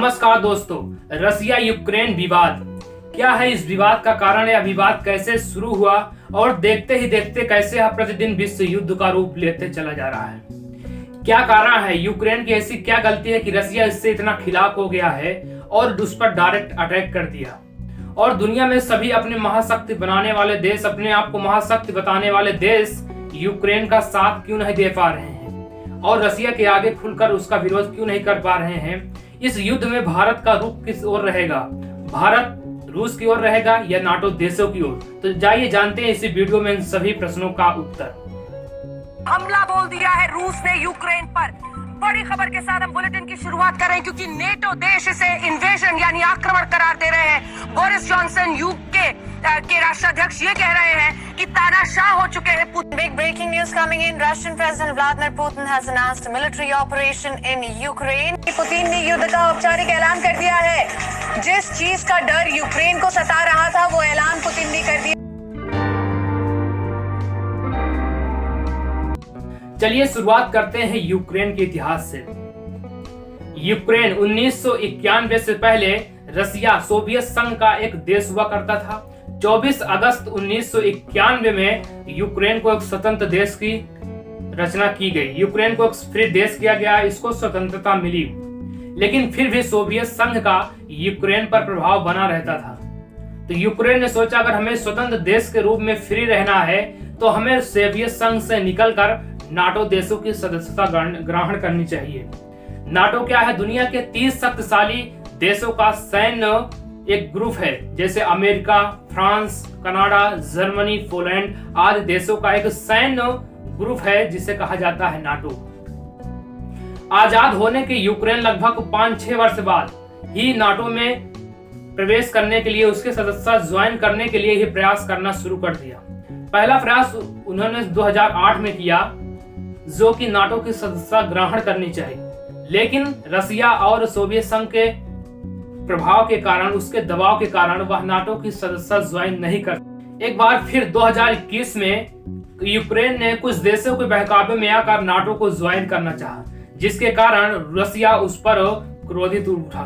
नमस्कार दोस्तों, Russia Ukraine विवाद क्या है, इस विवाद का कारण या विवाद कैसे शुरू हुआ और देखते ही देखते कैसे प्रतिदिन विश्व युद्ध का रूप लेते चला जा रहा है। क्या कारण है, यूक्रेन की ऐसी क्या गलती है कि रसिया इससे इतना खिलाफ हो गया है और उस पर डायरेक्ट अटैक कर दिया। और दुनिया में सभी अपने महाशक्ति बनाने वाले देश, अपने आप को महाशक्ति बताने वाले देश यूक्रेन का साथ क्यों नहीं दे पा रहे हैं और रसिया के आगे खुलकर उसका विरोध क्यों नहीं कर पा रहे हैं। इस युद्ध में भारत का रुख किस ओर रहेगा, भारत रूस की ओर रहेगा या नाटो देशों की ओर? तो जाइए जानते हैं इसी वीडियो में इन सभी प्रश्नों का उत्तर। हमला बोल दिया है रूस ने यूक्रेन पर। बड़ी खबर के साथ हम बुलेटिन की शुरुआत कर रहे हैं क्योंकि नेटो देश इसे इन्वेजन यानी आक्रमण करार दे रहे हैं। बोरिस जॉनसन यूके के राष्ट्राध्यक्ष ये कह रहे हैं कि तानाशाह हो चुके हैं। Big breaking news coming in. Russian President Vladimir Putin has announced a military operation in Ukraine. Putin ने युद्ध का औपचारिक ऐलान कर दिया है। जिस चीज का डर यूक्रेन को सता रहा था वो ऐलान पुतिन ने कर दिया। चलिए शुरुआत करते हैं यूक्रेन के इतिहास से। यूक्रेन 1991 से पहले रसिया सोवियत संघ का एक देश हुआ करता था। 24 अगस्त 1991 में यूक्रेन को एक स्वतंत्र देश की रचना की गई। यूक्रेन को एक फ्री देश किया गया, इसको स्वतंत्रता मिली, लेकिन फिर भी सोवियत संघ का यूक्रेन पर प्रभाव बना रहता था। तो यूक्रेन ने सोचा अगर हमें स्वतंत्र देश के रूप में फ्री रहना है तो हमें सोवियत संघ से निकलकर नाटो देशों की सदस्यता ग्रहण करनी चाहिए। नाटो क्या है? दुनिया के 30 शक्तिशाली देशों का सैन्य एक ग्रुप है, जैसे America, France, Canada, Germany, Poland आदि देशों का एक सैन्य ग्रुप है जिसे कहा जाता है नाटो। आजाद होने के यूक्रेन लगभग 5-6 वर्ष बाद ही नाटो में प्रवेश करने के लिए, उसके सदस्यता ज्वाइन करने के लिए ही प्रयास करना शुरू कर दिया। पहला प्रयास उन्होंने 2008 में किया, जो कि नाटो की सदस्यता ग्रहण करनी चाहिए, लेकिन रसिया और सोवियत संघ के प्रभाव के कारण, उसके दबाव के कारण वह नाटो की सदस्यता ज्वाइन नहीं कर। एक बार फिर 2021 में यूक्रेन ने कुछ देशों के बहकावे में आकर नाटो को ज्वाइन करना चाहा, जिसके कारण रसिया उस पर क्रोधित उठा।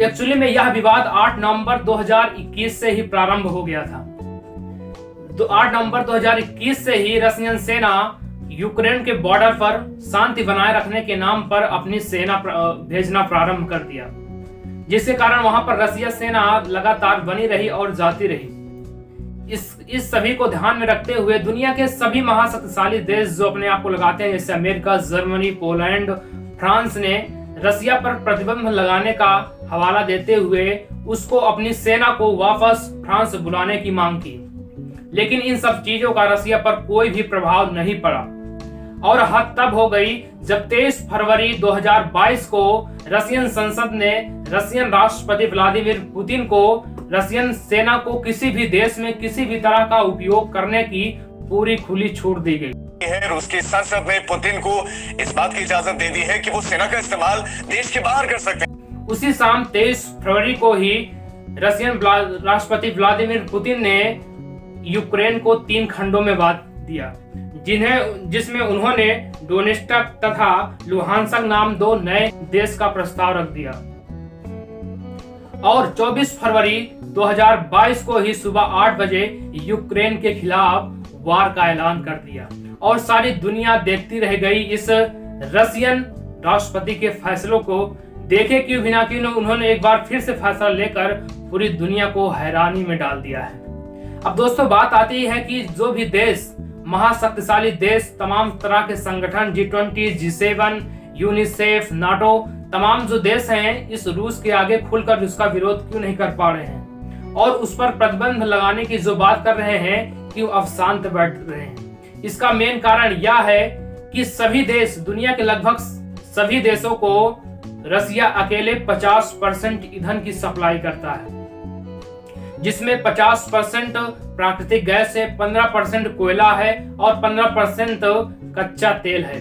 एक्चुअली में यह विवाद 8 नवंबर 2021 से ही प्रारंभ हो गया था। 8 नवंबर 2021 से ही रशियन सेना यूक्रेन के बॉर्डर पर शांति बनाए रखने के नाम पर अपनी सेना भेजना प्रारंभ कर दिया, जिसके कारण वहां पर रसिया सेना लगातार बनी रही और जाती रही। इस सभी को ध्यान में रखते हुए दुनिया के सभी महाशक्तिशाली देश जो अपने आप को लगाते हैं, जैसे अमेरिका, जर्मनी, पोलैंड, फ्रांस ने रसिया पर प्रतिबंध लगाने का हवाला देते हुए उसको अपनी सेना को वापस फ्रांस बुलाने की मांग की। लेकिन इन सब चीजों का रसिया पर कोई भी प्रभाव नहीं पड़ा और हद तब हो गई जब 23 फरवरी 2022 को रशियन संसद ने रशियन राष्ट्रपति व्लादिमीर पुतिन को रशियन सेना को किसी भी देश में किसी भी तरह का उपयोग करने की पूरी खुली छूट दी गई है। रूस की संसद ने पुतिन को इस बात की इजाजत दे दी है कि वो सेना का इस्तेमाल देश के बाहर कर सकते हैं। उसी शाम 23 फरवरी को ही रशियन राष्ट्रपति व्लादिमीर पुतिन ने यूक्रेन को 3 खंडों में बांट दिया, जिसमें उन्होंने डोनेट्स्क तथा लुहांस्क नाम 2 नए देश का प्रस्ताव रख दिया और 24 फरवरी 2022 को ही सुबह 8 बजे यूक्रेन के खिलाफ वार का ऐलान कर दिया और सारी दुनिया देखती रह गई इस रशियन राष्ट्रपति के फैसलों को। देखे क्यों बिना क्यों उन्होंने एक बार फिर से फैसला लेकर पूरी दुनिया को हैरानी में डाल दिया है। अब दोस्तों बात आती है कि जो भी देश, महाशक्तिशाली देश, तमाम तरह के संगठन, G20, G7, यूनिसेफ, नाटो, तमाम जो देश हैं इस रूस के आगे खुलकर उसका विरोध क्यों नहीं कर पा रहे हैं और उस पर प्रतिबंध लगाने की जो बात कर रहे हैं कि वो अब शांत बैठ रहे हैं। इसका मेन कारण यह है कि सभी देश, दुनिया के लगभग सभी देशों को रसिया अकेले 50% ईंधन की सप्लाई करता है, जिसमें 50% प्राकृतिक गैस है, 15% कोयला है और 15% कच्चा तेल है।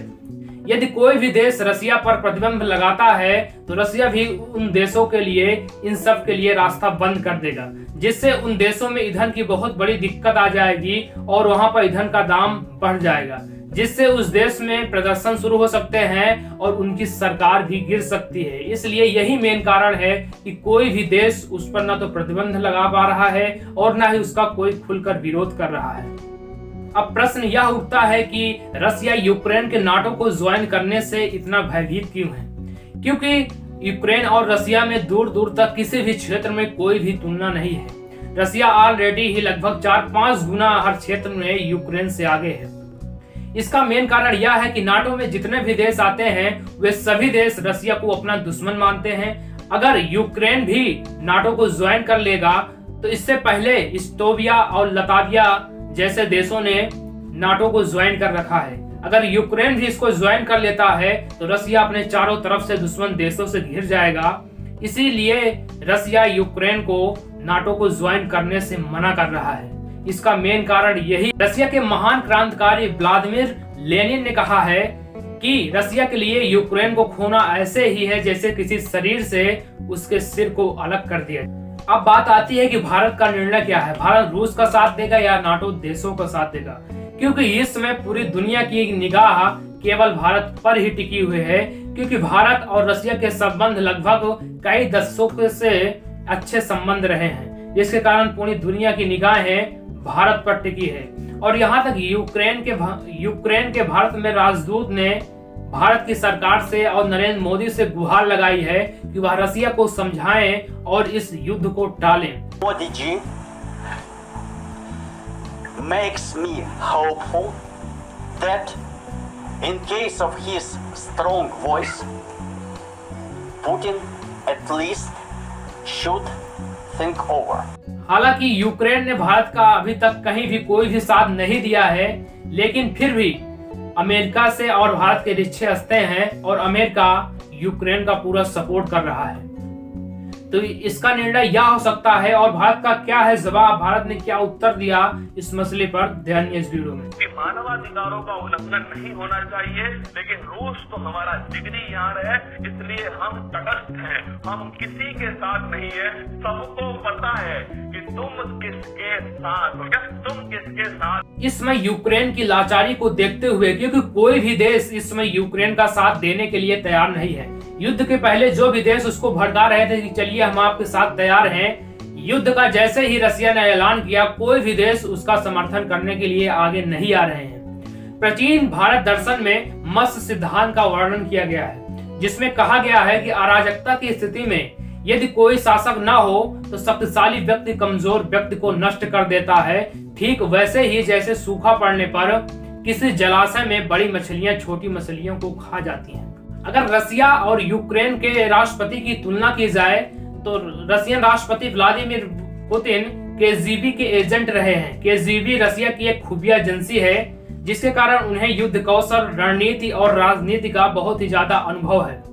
यदि कोई भी देश रसिया पर प्रतिबंध लगाता है तो रसिया भी उन देशों के लिए, इन सब के लिए रास्ता बंद कर देगा, जिससे उन देशों में ईंधन की बहुत बड़ी दिक्कत आ जाएगी और वहां पर ईंधन का दाम बढ़ जाएगा, जिससे उस देश में प्रदर्शन शुरू हो सकते हैं और उनकी सरकार भी गिर सकती है। इसलिए यही मेन कारण है कि कोई भी देश उस पर ना तो प्रतिबंध लगा पा रहा है और ना ही उसका कोई खुलकर विरोध कर रहा है। अब प्रश्न यह उठता है कि रसिया यूक्रेन के नाटो को ज्वाइन करने से इतना भयभीत क्यों है? क्योंकि यूक्रेन और रसिया में दूर दूर तक किसी भी क्षेत्र में कोई भी तुलना नहीं है। रसिया ऑलरेडी ही लगभग 4-5 गुना हर क्षेत्र में यूक्रेन से आगे है। इसका मेन कारण यह है कि नाटो में जितने भी देश आते हैं वे सभी देश रसिया को अपना दुश्मन मानते हैं। अगर यूक्रेन भी नाटो को ज्वाइन कर लेगा तो इससे पहले इस्टोनिया और लताविया जैसे देशों ने नाटो को ज्वाइन कर रखा है। अगर यूक्रेन भी इसको ज्वाइन कर लेता है तो रसिया अपने चारों तरफ से दुश्मन देशों से घिर जाएगा। इसीलिए रसिया यूक्रेन को नाटो को ज्वाइन करने से मना कर रहा है। इसका मेन कारण यही, रसिया के महान क्रांतिकारी व्लादिमीर लेनिन ने कहा है कि रसिया के लिए यूक्रेन को खोना ऐसे ही है जैसे किसी शरीर से उसके सिर को अलग कर दिया। अब बात आती है कि भारत का निर्णय क्या है। भारत रूस का साथ देगा या नाटो देशों का साथ देगा? क्योंकि इस समय पूरी दुनिया की निगाह केवल भारत पर ही टिकी हुई है, क्योंकि भारत और रसिया के संबंध लगभग कई दशकों से अच्छे संबंध रहे हैं, जिसके कारण पूरी दुनिया की निगाहें भारत पर टिकी है। और यहाँ तक यूक्रेन के भारत में राजदूत ने भारत की सरकार से और नरेंद्र मोदी से गुहार लगाई है कि वह रसिया को समझाएं और इस युद्ध को टालें। Modi ji makes me hopeful that in case of his strong voice, Putin at least should think over. हालांकि यूक्रेन ने भारत का अभी तक कहीं भी कोई भी साथ नहीं दिया है, लेकिन फिर भी अमेरिका से और भारत के रिश्ते हंसते हैं और अमेरिका यूक्रेन का पूरा सपोर्ट कर रहा है। तो इसका निर्णय यह हो सकता है। और भारत का क्या है जवाब, भारत ने क्या उत्तर दिया इस मसले पर, ध्यान इस वीडियो में। मानवाधिकारों का उल्लंघन नहीं होना चाहिए, लेकिन रूस तो हमारा जिगरी यार है, इसलिए हम तटस्थ हैं, हम किसी के साथ नहीं है। सबको पता है कि तुम किसके साथ हो, तुम किसके साथ। इस समय यूक्रेन की लाचारी को देखते हुए, क्योंकि कोई भी देश इस समय यूक्रेन का साथ देने के लिए तैयार नहीं है। युद्ध के पहले जो भी देश उसको भड़का रहे थे कि चलिए हम आपके साथ तैयार हैं, युद्ध का जैसे ही रसिया ने ऐलान किया, कोई भी देश उसका समर्थन करने के लिए आगे नहीं आ रहे हैं। प्राचीन भारत दर्शन में मत्स्य सिद्धांत का वर्णन किया गया है, जिसमें कहा गया है कि अराजकता की स्थिति में यदि कोई शासक न हो तो शक्तिशाली व्यक्ति कमजोर व्यक्ति को नष्ट कर देता है, ठीक वैसे ही जैसे सूखा पड़ने पर किसी जलाशय में बड़ी मछलियां छोटी मछलियों को खा जाती हैं। अगर रसिया और यूक्रेन के राष्ट्रपति की तुलना की जाए तो रशियन राष्ट्रपति व्लादिमीर पुतिन केजीबी के एजेंट रहे हैं। केजीबी रसिया की एक खुफिया एजेंसी है, जिसके कारण उन्हें युद्ध कौशल, रणनीति और राजनीति का बहुत ही ज्यादा अनुभव है।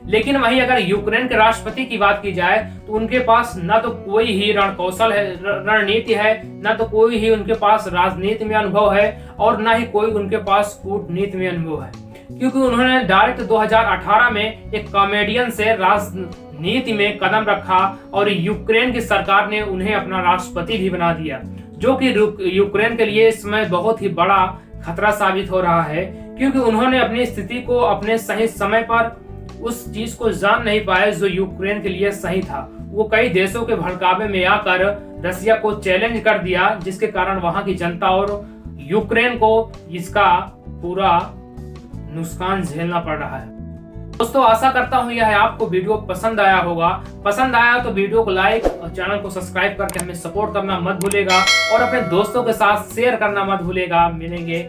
लेकिन वहीं अगर यूक्रेन के राष्ट्रपति की बात की जाए तो उनके पास न तो कोई ही रणकौशल है, रणनीति है, न तो कोई ही उनके पास राजनीति में अनुभव है और न ही कोई उनके पास कूटनीति में अनुभव है, क्योंकि उन्होंने डायरेक्ट 2018 में एक कॉमेडियन से राजनीति में कदम रखा और यूक्रेन की सरकार ने उन्हें अपना राष्ट्रपति भी बना दिया, जो कि यूक्रेन के लिए इस समय बहुत ही बड़ा खतरा साबित हो रहा है, क्योंकि उन्होंने अपनी स्थिति को अपने सही समय पर उस चीज को जान नहीं पाए जो यूक्रेन के लिए सही था। वो कई देशों के भड़कावे में आकर रसिया को चैलेंज कर दिया, जिसके कारण वहां की जनता और यूक्रेन को इसका पूरा नुकसान झेलना पड़ रहा है। दोस्तों, आशा करता हूं यह आपको वीडियो पसंद आया होगा। पसंद आया तो वीडियो को लाइक और चैनल को सब्सक्राइब करके हमें सपोर्ट करना मत भूलेगा और अपने दोस्तों के साथ शेयर करना मत भूलेगा। मिलेंगे